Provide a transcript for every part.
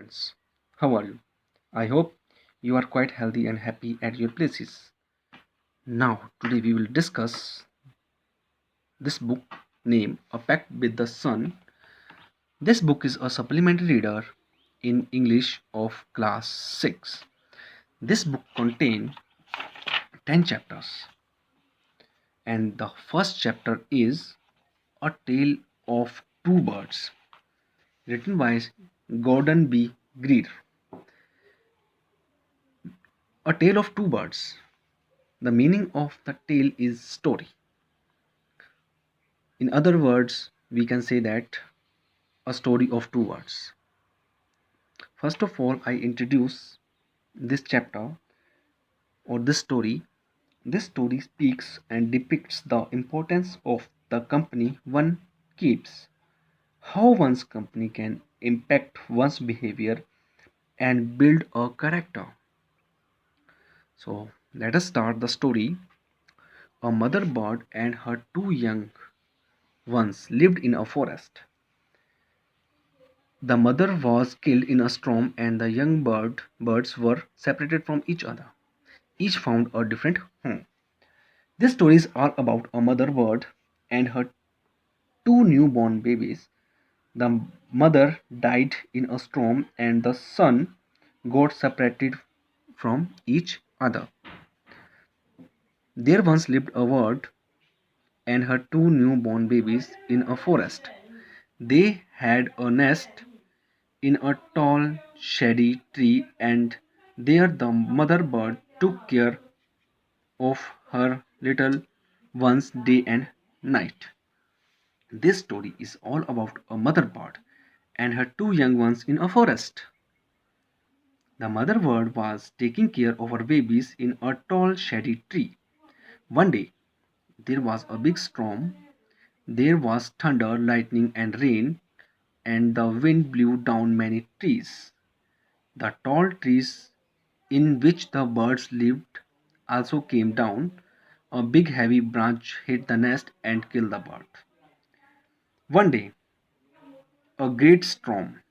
friends. How are you? I hope you are quite healthy and happy at your places. Now, today we will discuss this book named A Pact with the Sun. This book is a supplementary reader in English of class 6. This book contains 10 chapters, and the first chapter is A Tale of Two Birds, written by Gordon B. Greer. A Tale of Two Birds. The meaning of the tale is story. In other words, we can say that a story of two words. First of all, I introduce this chapter or this story. This story speaks and depicts the importance of the company one keeps, how one's company can impact one's behavior and build a character. So, let us start the story. A mother bird and her two young ones lived in a forest. The mother was killed in a storm and the young birds were separated from each other. Each found a different home. This story is all about a mother bird and her two newborn babies. The mother died in a storm and the son got separated from each other. There once lived a bird and her two newborn babies in a forest. They had a nest in a tall, shady tree, and there the mother bird took care of her little ones day and night. This story is all about a mother bird and her two young ones in a forest. The mother bird was taking care of her babies in a tall, shady tree. One day, there was a big storm. There was thunder, lightning, and rain, and the wind blew down many trees. The tall trees in which the birds lived also came down. A big heavy branch hit the nest and killed the bird. One day, a great storm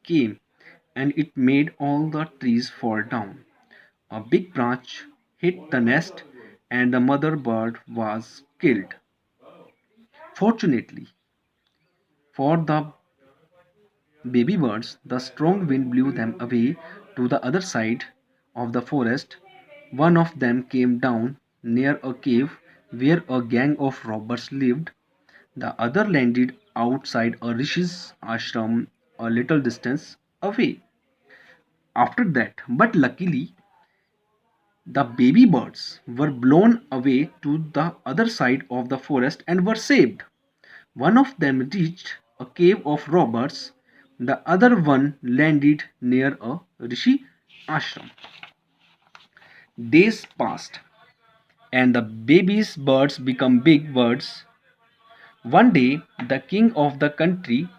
came and it made all the trees fall down. A big branch hit the nest and the mother bird was killed. Fortunately for the baby birds, the strong wind blew them away to the other side of the forest. One of them came down near a cave where a gang of robbers lived. The other landed outside a rishi's ashram a little distance away. After that, but luckily, the baby birds were blown away to the other side of the forest and were saved. One of them reached a cave of robbers, the other one landed near a rishi ashram. Days passed, and the baby's birds become big birds. One day, the king of the country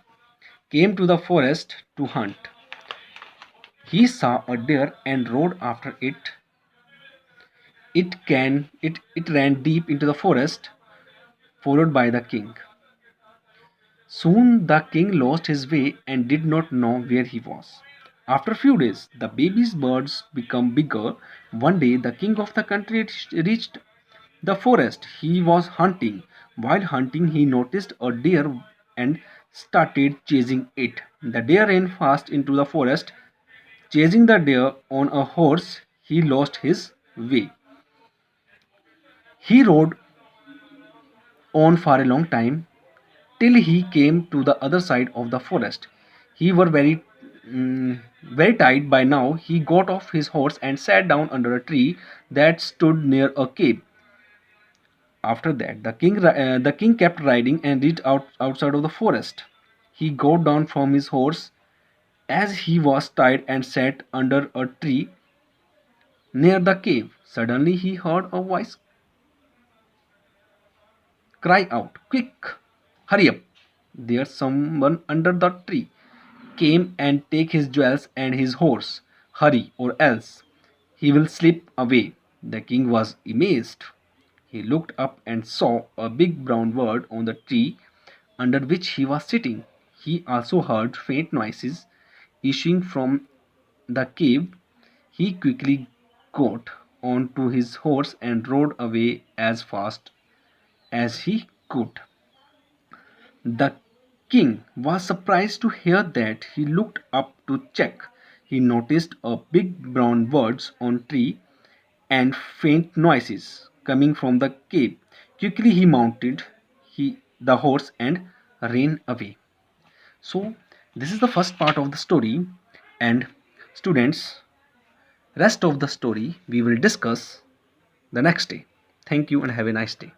came to the forest to hunt. He saw a deer and rode after it. It ran deep into the forest, followed by the king. Soon the king lost his way and did not know where he was. After a few days, the baby's birds become bigger. One day, the king of the country reached the forest. He was hunting. While hunting, he noticed a deer and started chasing it. The deer ran fast into the forest. Chasing the deer on a horse, he lost his way. He rode on for a long time till he came to the other side of the forest. He was very tired by now. He got off his horse and sat down under a tree that stood near a cave. After that, the king kept riding and reached outside of the forest. He got down from his horse as he was tired and sat under a tree near the cave. Suddenly, he heard a voice cry out, "Quick, hurry up! There's someone under the tree. Came and take his jewels and his horse. Hurry, or else he will slip away." The king was amazed. He looked up and saw a big brown bird on the tree under which he was sitting. He also heard faint noises issuing from the cave, he quickly got onto his horse and rode away as fast as he could. The king was surprised to hear that. He looked up to check. He noticed a big brown birds on tree and faint noises coming from the cave. Quickly he mounted the horse and ran away. So this is the first part of the story, and students, rest of the story we will discuss the next day. Thank you and have a nice day.